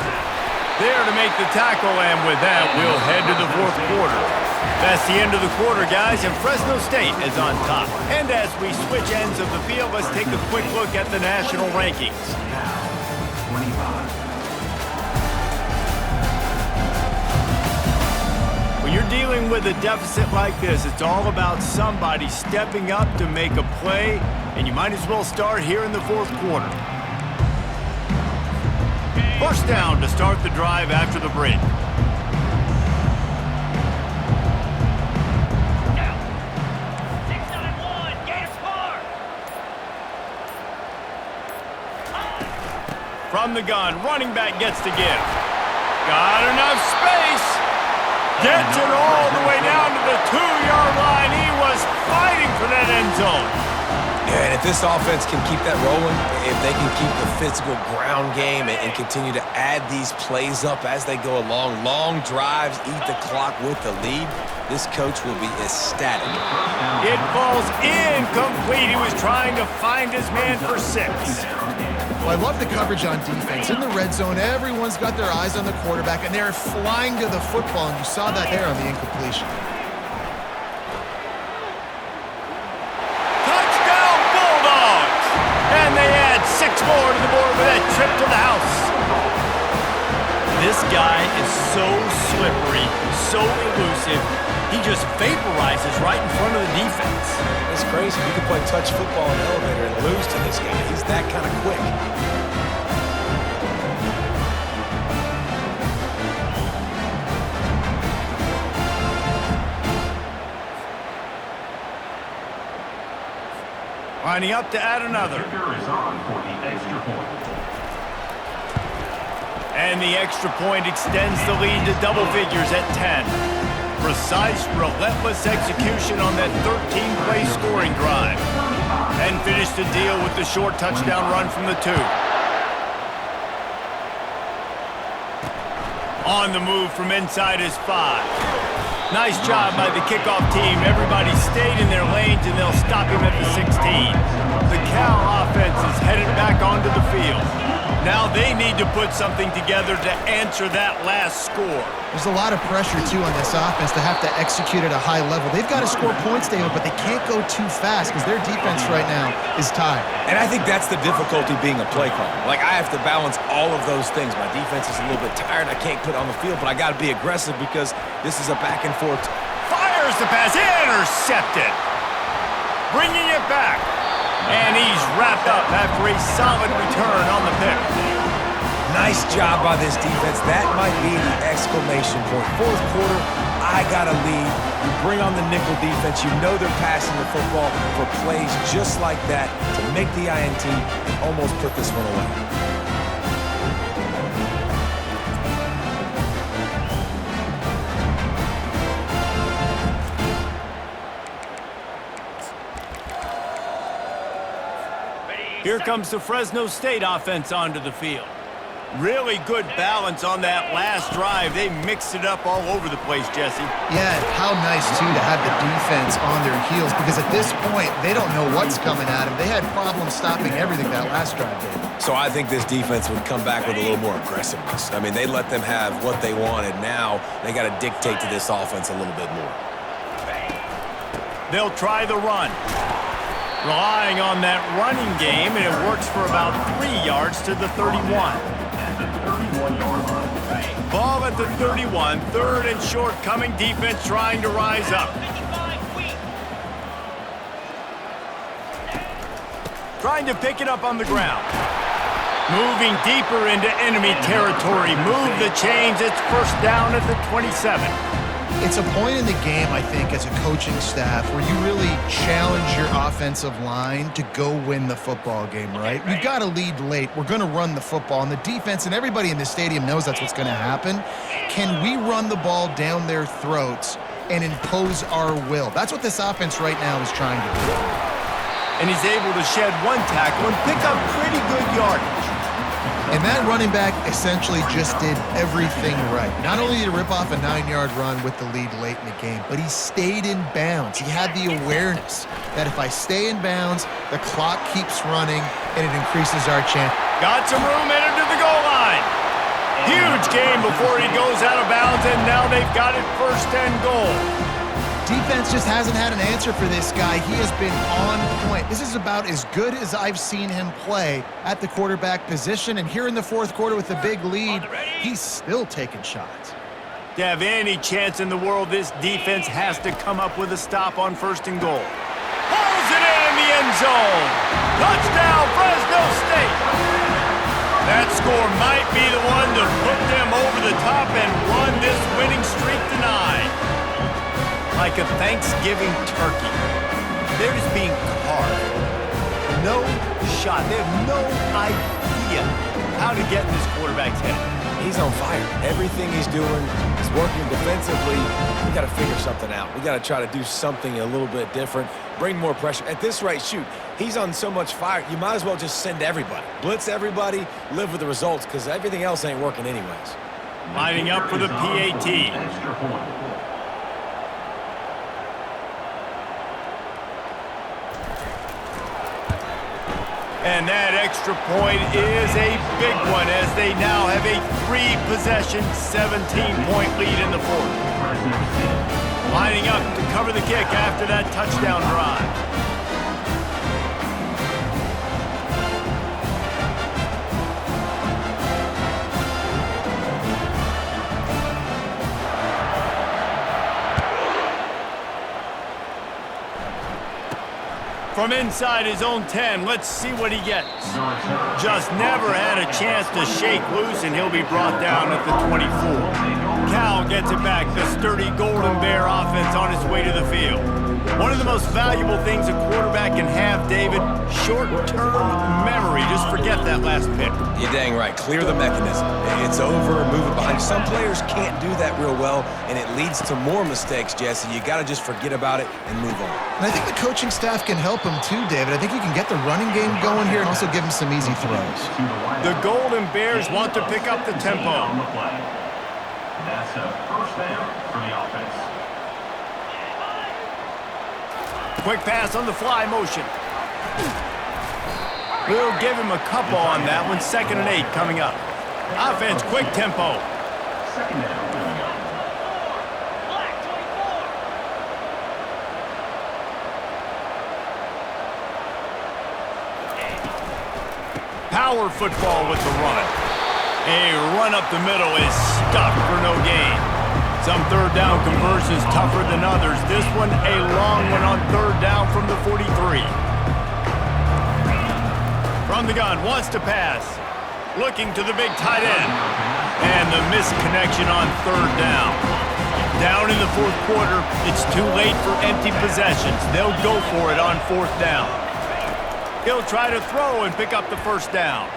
There to make the tackle, and with that, we'll head to the 4th quarter. That's the end of the quarter, guys, and Fresno State is on top. And as we switch ends of the field, let's take a quick look at the national rankings. When you're dealing with a deficit like this, it's all about somebody stepping up to make a play, and you might as well start here in the 4th quarter. First down to start the drive after the break. From the gun, running back gets to give. Got enough space. Gets it all the way down to the 2-yard line. He was fighting for that end zone. Yeah, and if this offense can keep that rolling, if they can keep the physical ground game and continue to add these plays up as they go along, long drives, eat the clock with the lead, this coach will be ecstatic. It falls incomplete. He was trying to find his man for 6. Well, I love the coverage on defense. In the red zone, everyone's got their eyes on the quarterback, and they're flying to the football, and you saw that there on the incompletion. Touchdown, Bulldogs! And they add 6 more to the board with that trip to the house. This guy is so slippery, so elusive. He just vaporizes right in front of the defense. It's crazy. You can play touch football in an elevator and lose to this guy. He's that kind of quick. Lining up to add another. Kicker is on for the extra point. And the extra point extends the lead to double figures at 10. Precise, relentless execution on that 13-play scoring drive. And finished the deal with the short touchdown run from the 2. On the move from inside his 5. Nice job by the kickoff team. Everybody stayed in their lanes, and they'll stop him at the 16. The Cal offense is headed back onto the field. Now they need to put something together to answer that last score. There's a lot of pressure, too, on this offense to have to execute at a high level. They've got to score points, David, but they can't go too fast because their defense right now is tired. And I think that's the difficulty being a play caller. Like, I have to balance all of those things. My defense is a little bit tired. I can't put it on the field, but I got to be aggressive because this is a back and forth. Fires the pass, intercepted. Bringing it back. And he's wrapped up after a solid return on the pick. Nice job by this defense. That might be the exclamation point. Fourth quarter, I got a lead. You bring on the nickel defense. You know they're passing the football for plays just like that to make the INT and almost put this one away. Here comes the Fresno State offense onto the field. Really good balance on that last drive. They mixed it up all over the place, Jesse. Yeah, how nice, too, to have the defense on their heels because at this point, they don't know what's coming at them. They had problems stopping everything that last drive, David. So I think this defense would come back with a little more aggressiveness. I mean, they let them have what they wanted. Now they got to dictate to this offense a little bit more. They'll try the run. Relying on that running game, and it works for about 3 yards to the 31. Ball at the 31, 3rd and short, coming defense trying to rise up. Trying to pick it up on the ground. Moving deeper into enemy territory. Move the chains. It's first down at the 27. It's a point in the game, I think, as a coaching staff where you really challenge your offensive line to go win the football game, right? We've got to lead late. We're going to run the football. And the defense and everybody in the stadium knows that's what's going to happen. Can we run the ball down their throats and impose our will? That's what this offense right now is trying to do. And he's able to shed 1 tackle and pick up pretty good yardage. And that running back essentially just did everything right. Not only did he rip off a 9-yard run with the lead late in the game, but he stayed in bounds. He had the awareness that if I stay in bounds, the clock keeps running, and it increases our chance. Got some room headed to the goal line. Huge game before he goes out of bounds, and now they've got it 1st and goal. Defense just hasn't had an answer for this guy. He has been on point. This is about as good as I've seen him play at the quarterback position. And here in the 4th quarter with the big lead, he's still taking shots. To have any chance in the world, this defense has to come up with a stop on 1st and goal. Pulls it in the end zone. Touchdown, Fresno State. That score might be the one to put them over the top and run this winning streak to 9. Like a Thanksgiving turkey. They're just being carved. No shot. They have no idea how to get in this quarterback's head. He's on fire. Everything he's doing is working defensively. We got to figure something out. We got to try to do something a little bit different, bring more pressure. At this rate, shoot, he's on so much fire, you might as well just send everybody. Blitz everybody, live with the results, because everything else ain't working anyways. Lining up for the PAT. Extra point. And that extra point is a big one as they now have a 3-possession, 17-point lead in the fourth. Lining up to cover the kick after that touchdown drive. From inside his own 10, let's see what he gets. Just never had a chance to shake loose, and he'll be brought down at the 24. Cal gets it back, the sturdy Golden Bear offense on its way to the field. One of the most valuable things a quarterback can have, David, short-term memory. Just forget that last pick. You're dang right. Clear the mechanism. It's over, move it behind. Some players can't do that real well, and it leads to more mistakes, Jesse. You got to just forget about it and move on. And I think the coaching staff can help him too, David. I think you can get the running game going here and also give him some easy throws. The Golden Bears want to pick up the tempo. That's a first down for the offense. Quick pass on the fly motion. We'll give him a couple on that one. 2nd and 8 coming up. Offense, quick tempo. Second down coming up. Power football with the run. A run up the middle is stuffed for no gain. Some third down conversions tougher than others. This one a long one on 3rd down from the 43. From the gun, wants to pass. Looking to the big tight end. And the misconnection on 3rd down. Down in the 4th quarter, it's too late for empty possessions. They'll go for it on 4th down. He'll try to throw and pick up the 1st down.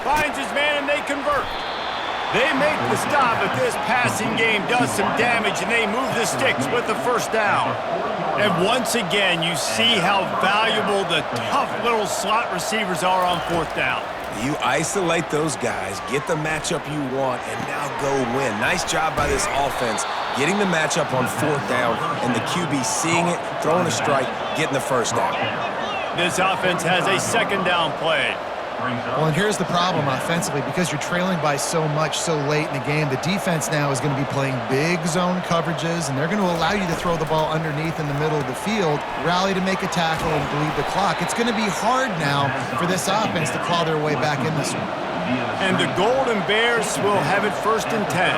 Finds his man and they convert. They make the stop, but this passing game does some damage, and they move the sticks with the 1st down. And once again, you see how valuable the tough little slot receivers are on 4th down. You isolate those guys, get the matchup you want, and now go win. Nice job by this offense, getting the matchup on 4th down, and the QB seeing it, throwing a strike, getting the 1st down. This offense has a 2nd down play. Well, and here's the problem offensively. Because you're trailing by so much so late in the game, the defense now is going to be playing big zone coverages, and they're going to allow you to throw the ball underneath in the middle of the field, rally to make a tackle, and bleed the clock. It's going to be hard now for this offense to claw their way back in this one. And the Golden Bears will have it 1st and 10.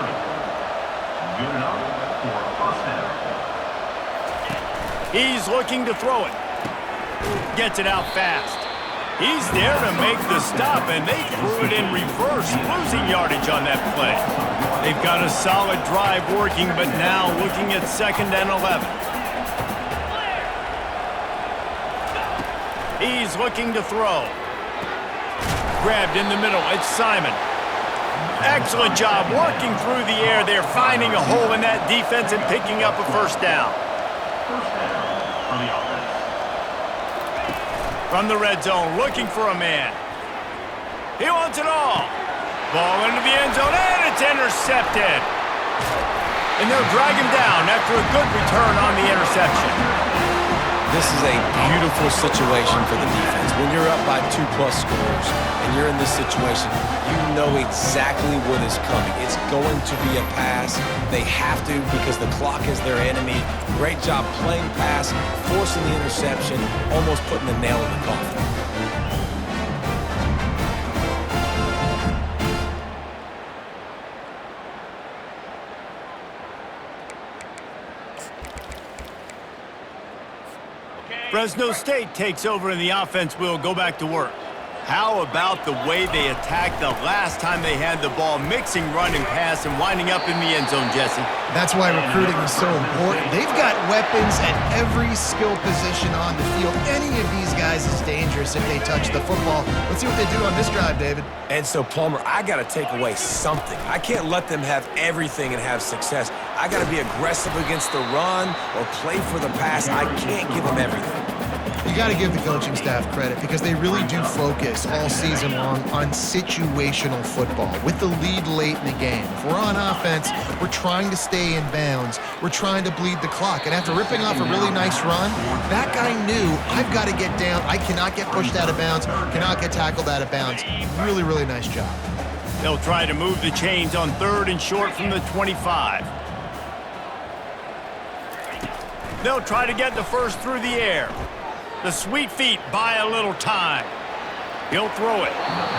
Good enough for a first down. He's looking to throw it. Gets it out fast. He's there to make the stop, and they threw it in reverse, losing yardage on that play. They've got a solid drive working, but now looking at 2nd and 11. He's looking to throw. Grabbed in the middle. It's Simon. Excellent job working through the air there, finding a hole in that defense and picking up a 1st down. First down for the offense. From the red zone, looking for a man. He wants it all. Ball into the end zone, and it's intercepted. And they'll drag him down after a good return on the interception. This is a beautiful situation for the defense. When you're up by 2+ scores and you're in this situation, you know exactly what is coming. It's going to be a pass. They have to because the clock is their enemy. Great job playing pass, forcing the interception, almost putting the nail in the coffin. Fresno State takes over and the offense will go back to work. How about the way they attacked the last time they had the ball, mixing run and pass and winding up in the end zone, Jesse? That's why recruiting is so important. They've got weapons at every skill position on the field. Any of these guys guys is dangerous if they touch the football. Let's see what they do on this drive, David. And so, Palmer, I got to take away something. I can't let them have everything and have success. I got to be aggressive against the run or play for the pass. I can't give them everything. You got to give the coaching staff credit because they really do focus all season long on situational football with the lead late in the game. If we're on offense, we're trying to stay in bounds. We're trying to bleed the clock. And after ripping off a really nice run, that guy knew, I've got to get down. I cannot get pushed out of bounds, cannot get tackled out of bounds. Really, really nice job. They'll try to move the chains on 3rd and short from the 25. They'll try to get the first through the air. The sweet feet buy a little time. He'll throw it.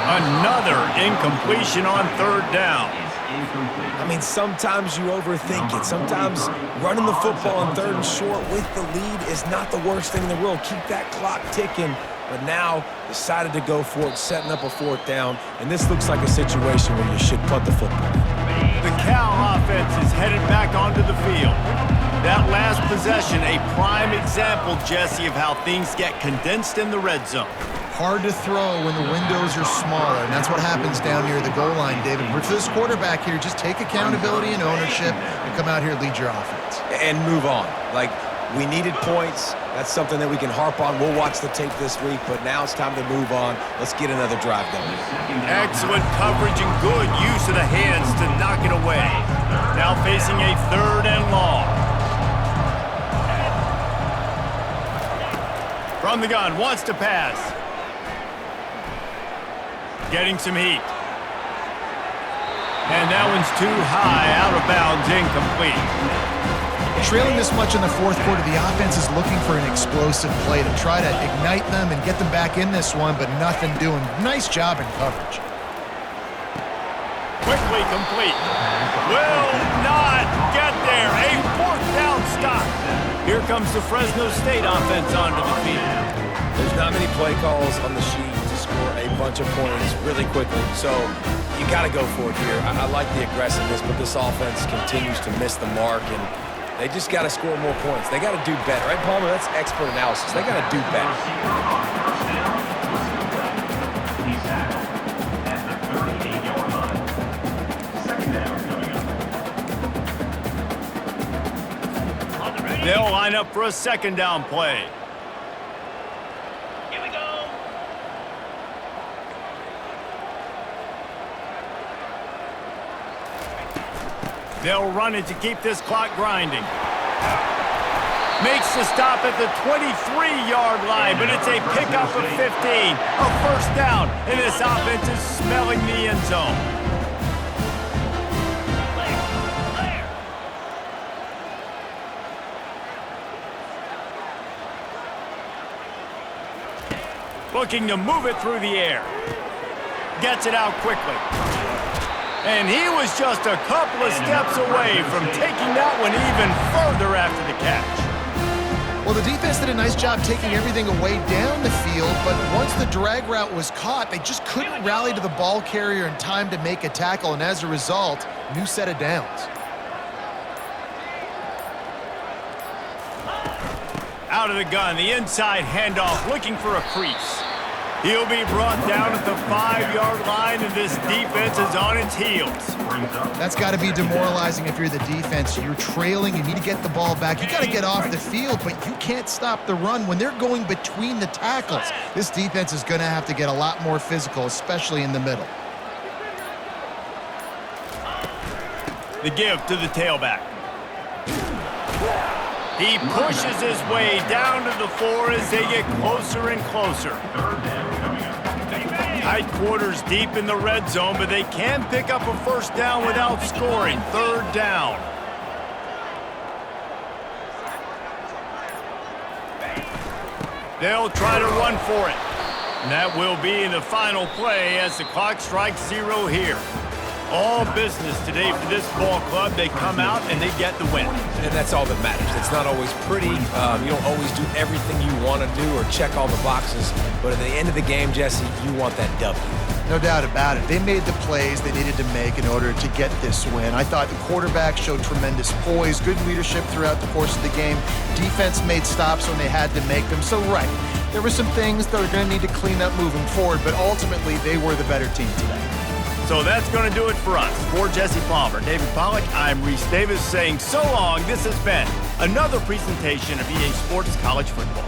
Another incompletion on 3rd down. I mean, sometimes you overthink it. Sometimes running the football on 3rd and short with the lead is not the worst thing in the world. Keep that clock ticking. But now decided to go for it, setting up a 4th down. And this looks like a situation where you should punt the football. The Cal offense is headed back onto the field. That last possession, a prime example, Jesse, of how things get condensed in the red zone. Hard to throw when the windows are smaller, and that's what happens down near the goal line, David. For this quarterback here, just take accountability and ownership and come out here and lead your offense. And move on. Like, we needed points. That's something that we can harp on. We'll watch the tape this week, but now it's time to move on. Let's get another drive going. Excellent coverage and good use of the hands to knock it away. Now facing a 3rd and long. From the gun, wants to pass. Getting some heat. And that one's too high, out of bounds, incomplete. Trailing this much in the 4th quarter, the offense is looking for an explosive play to try to ignite them and get them back in this one, but nothing doing. Nice job in coverage. Quickly complete. Will not get there. A 4th down stop. Here comes the Fresno State offense onto the field. There's not many play calls on the sheet to score a bunch of points really quickly, so you got to go for it here. I like the aggressiveness, but this offense continues to miss the mark, and they just got to score more points. They got to do better. Right, Palmer? That's expert analysis. They got to do better. They'll line up for a 2nd down play. Here we go. They'll run it to keep this clock grinding. Makes the stop at the 23-yard line, but it's a pickup of 15. A 1st down, and this offense is smelling the end zone. Looking to move it through the air. Gets it out quickly. And he was just a couple of steps away from taking that one even further after the catch. Well, the defense did a nice job taking everything away down the field, but once the drag route was caught, they just couldn't rally to the ball carrier in time to make a tackle, and as a result, new set of downs. Out of the gun, the inside handoff, looking for a crease. He'll be brought down at the 5-yard line, and this defense is on its heels. That's got to be demoralizing if you're the defense. You're trailing, you need to get the ball back. You got to get off the field, but you can't stop the run. When they're going between the tackles, this defense is going to have to get a lot more physical, especially in the middle. The give to the tailback. He pushes his way down to the 4 as they get closer and closer. Tight quarters deep in the red zone, but they can pick up a 1st down without scoring. 3rd down. They'll try to run for it. And that will be the final play as the clock strikes 0 here. All business today for this ball club. They come out and they get the win. And that's all that matters. It's not always pretty. You don't always do everything you want to do or check all the boxes. But at the end of the game, Jesse, you want that W. No doubt about it. They made the plays they needed to make in order to get this win. I thought the quarterback showed tremendous poise, good leadership throughout the course of the game. Defense made stops when they had to make them. So, right, There were some things that are going to need to clean up moving forward, but ultimately they were the better team today. So that's going to do it for us. For Jesse Palmer, David Pollack, I'm Reese Davis saying so long. This has been another presentation of EA Sports College Football.